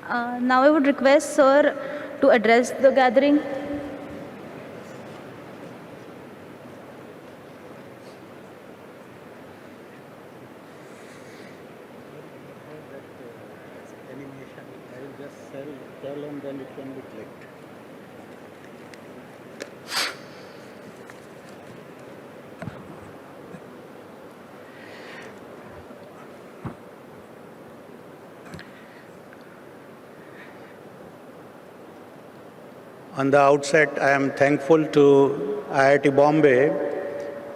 Now I would request Sir to address the gathering. Animation, I will just tell and then it can be clicked. On the outset, I am thankful to IIT Bombay,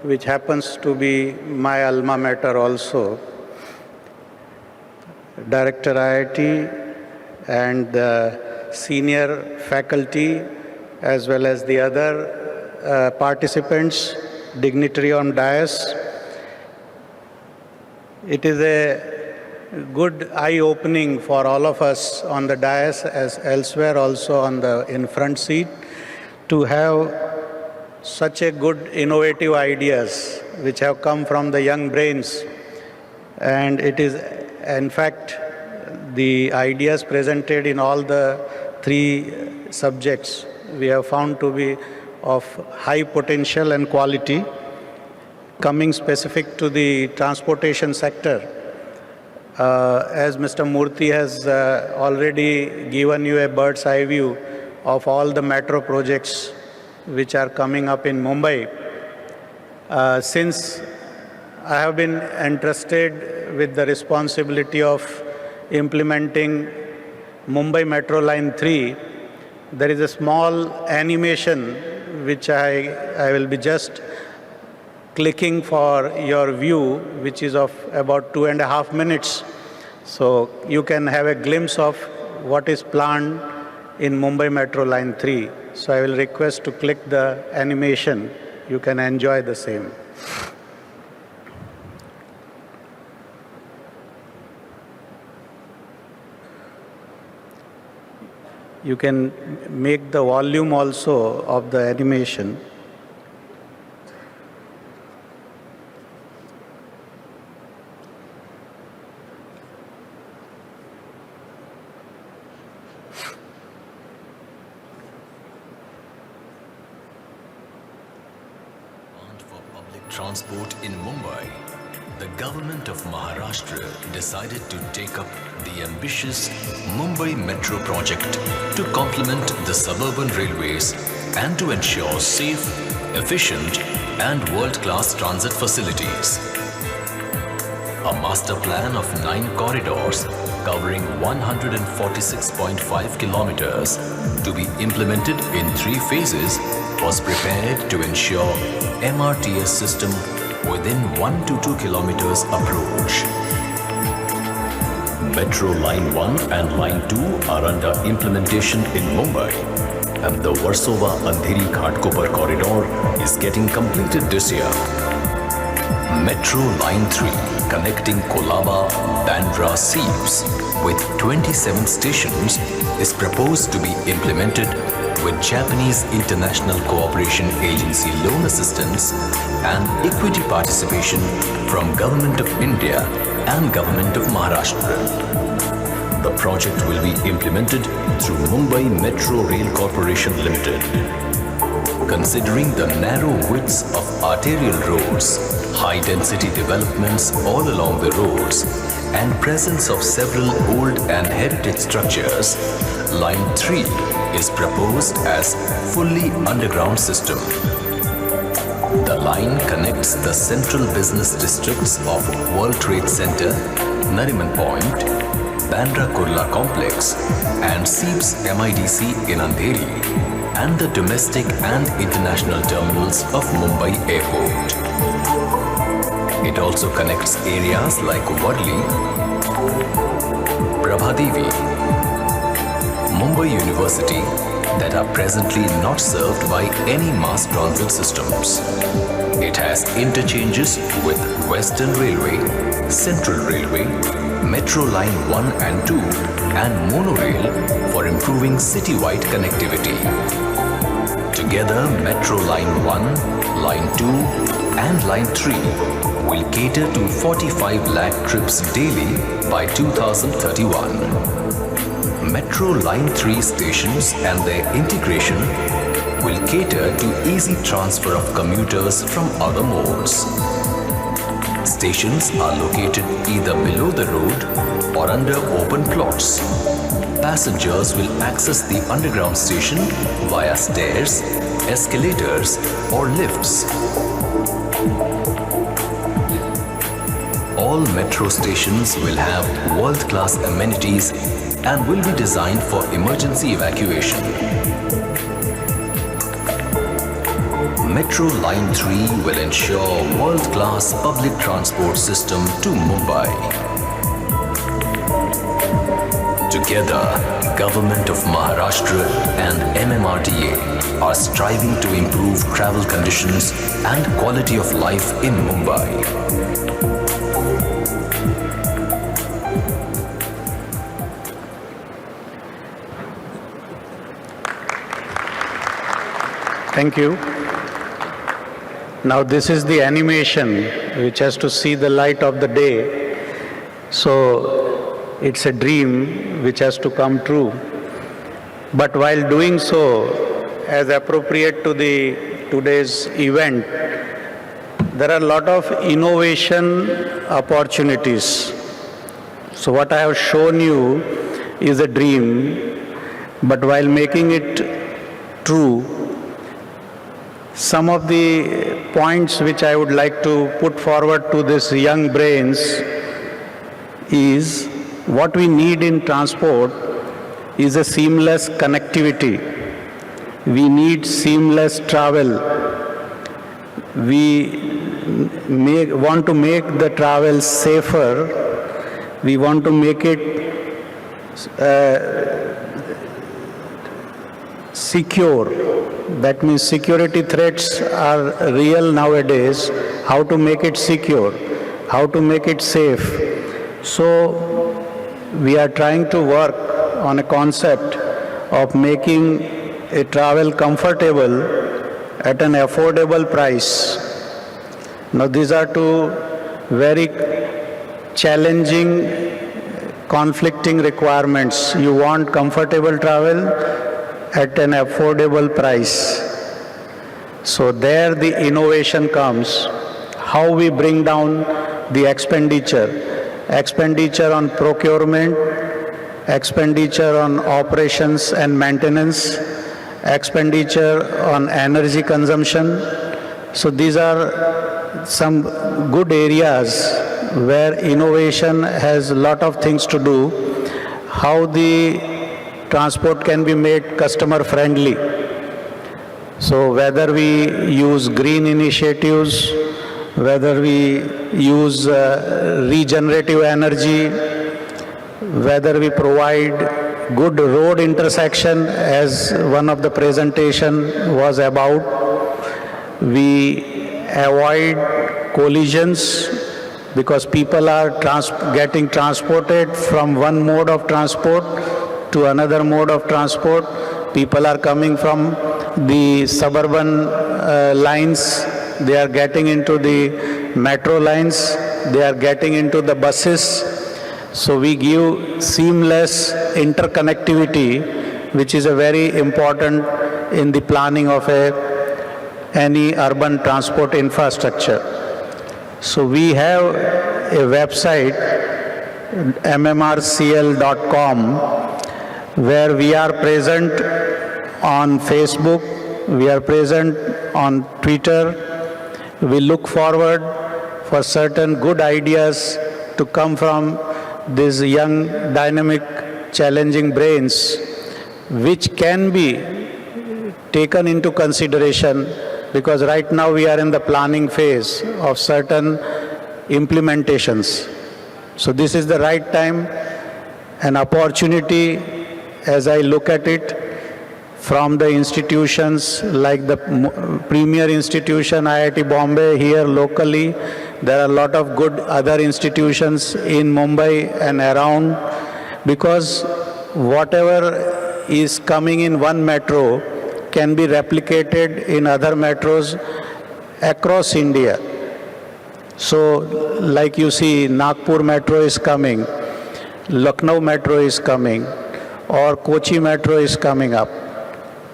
which happens to be my alma mater also. Director IIT and the senior faculty, as well as the other participants, dignitary on dais. It is a good eye-opening for all of us on the dais as elsewhere also in front seat to have such a good innovative ideas which have come from the young brains. And it is in fact the ideas presented in all the three subjects we have found to be of high potential and quality. Coming specific to the transportation sector, as Mr. Murthy has already given you a bird's eye view of all the metro projects which are coming up in Mumbai. Since I have been entrusted with the responsibility of implementing Mumbai Metro Line 3, there is a small animation which I will be just clicking for your view, which is of about 2.5 minutes. So you can have a glimpse of what is planned in Mumbai Metro Line 3. So I will request to click the animation. You can enjoy the same. You can make the volume also of the animation. For public transport in Mumbai, the government of Maharashtra decided to take up the ambitious Mumbai Metro project to complement the suburban railways and to ensure safe, efficient and world-class transit facilities. A master plan of 9 corridors covering 146.5 kilometers to be implemented in 3 phases was prepared to ensure MRTS system within 1 to 2 kilometers approach. Metro Line 1 and Line 2 are under implementation in Mumbai, and the Versova-Andheri-Ghatkopar corridor is getting completed this year. Metro Line 3 connecting Kolaba, Bandra, Seeps with 27 stations is proposed to be implemented with Japanese International Cooperation Agency loan assistance and equity participation from Government of India and Government of Maharashtra. The project will be implemented through Mumbai Metro Rail Corporation Limited. Considering the narrow widths of arterial roads, high-density developments all along the roads, and presence of several old and heritage structures, Line 3 is proposed as fully underground system. The line connects the central business districts of World Trade Center, Nariman Point, Bandra Kurla Complex, and Seeps MIDC in Andheri, and the domestic and international terminals of Mumbai Airport. It also connects areas like Wadli, Prabhadevi, Mumbai University that are presently not served by any mass transit systems. It has interchanges with Western Railway, Central Railway, Metro Line 1 and 2 and monorail for improving city-wide connectivity. Together, Metro Line 1, Line 2 and Line 3 will cater to 45 lakh trips daily by 2031. Metro Line 3 stations and their integration will cater to easy transfer of commuters from other modes. Stations are located either below the road or under open plots. Passengers will access the underground station via stairs, escalators, or lifts. All metro stations will have world-class amenities and will be designed for emergency evacuation. Metro Line 3 will ensure world-class public transport system to Mumbai. Together, Government of Maharashtra and MMRDA are striving to improve travel conditions and quality of life in Mumbai. Thank you. Now this is the animation which has to see the light of the day. So it's a dream which has to come true. But while doing so, as appropriate to today's event, there are a lot of innovation opportunities. So what I have shown you is a dream, but while making it true, some of the points which I would like to put forward to these young brains is what we need in transport is a seamless connectivity. We need seamless travel. We want to make the travel safer. We want to make it secure. That means security threats are real nowadays. How to make it secure? How to make it safe? So we are trying to work on a concept of making a travel comfortable at an affordable price. Now these are two very challenging, conflicting requirements. You want comfortable travel at an affordable price. So there the innovation comes. How we bring down the expenditure on procurement, expenditure on operations and maintenance, expenditure on energy consumption. So these are some good areas where innovation has a lot of things to do. How the transport can be made customer friendly. So whether we use green initiatives, whether we use regenerative energy, whether we provide good road intersection as one of the presentation was about, we avoid collisions because people are getting transported from one mode of transport to another mode of transport. People are coming from the suburban lines, they are getting into the metro lines, they are getting into the buses. So we give seamless interconnectivity, which is a very important in the planning of any urban transport infrastructure. So we have a website, mmrcl.com, where we are present on Facebook, we are present on Twitter. We look forward for certain good ideas to come from these young, dynamic, challenging brains, which can be taken into consideration, because right now we are in the planning phase of certain implementations. So this is the right time, an opportunity, as I look at it, from the institutions like the premier institution IIT Bombay here locally. There are a lot of good other institutions in Mumbai and around, because whatever is coming in one metro can be replicated in other metros across India. So like you see, Nagpur metro is coming, Lucknow metro is coming, or Kochi Metro is coming up.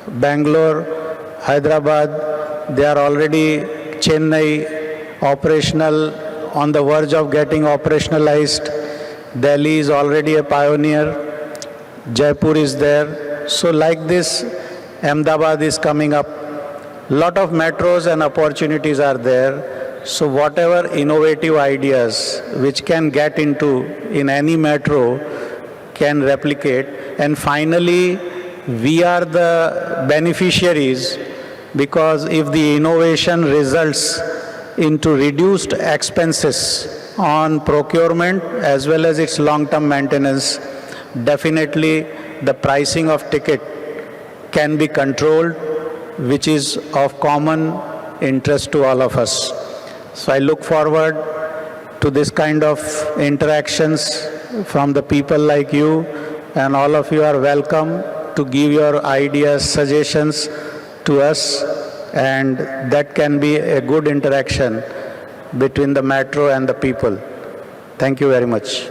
Bangalore, Hyderabad, they are already Chennai operational, on the verge of getting operationalized. Delhi is already a pioneer. Jaipur is there. So like this, Ahmedabad is coming up. Lot of metros and opportunities are there. So whatever innovative ideas which can get into in any metro can replicate. And finally, we are the beneficiaries, because if the innovation results into reduced expenses on procurement as well as its long-term maintenance, definitely the pricing of ticket can be controlled, which is of common interest to all of us. So I look forward to this kind of interactions from the people like you, and all of you are welcome to give your ideas, suggestions to us, and that can be a good interaction between the metro and the people. Thank you very much.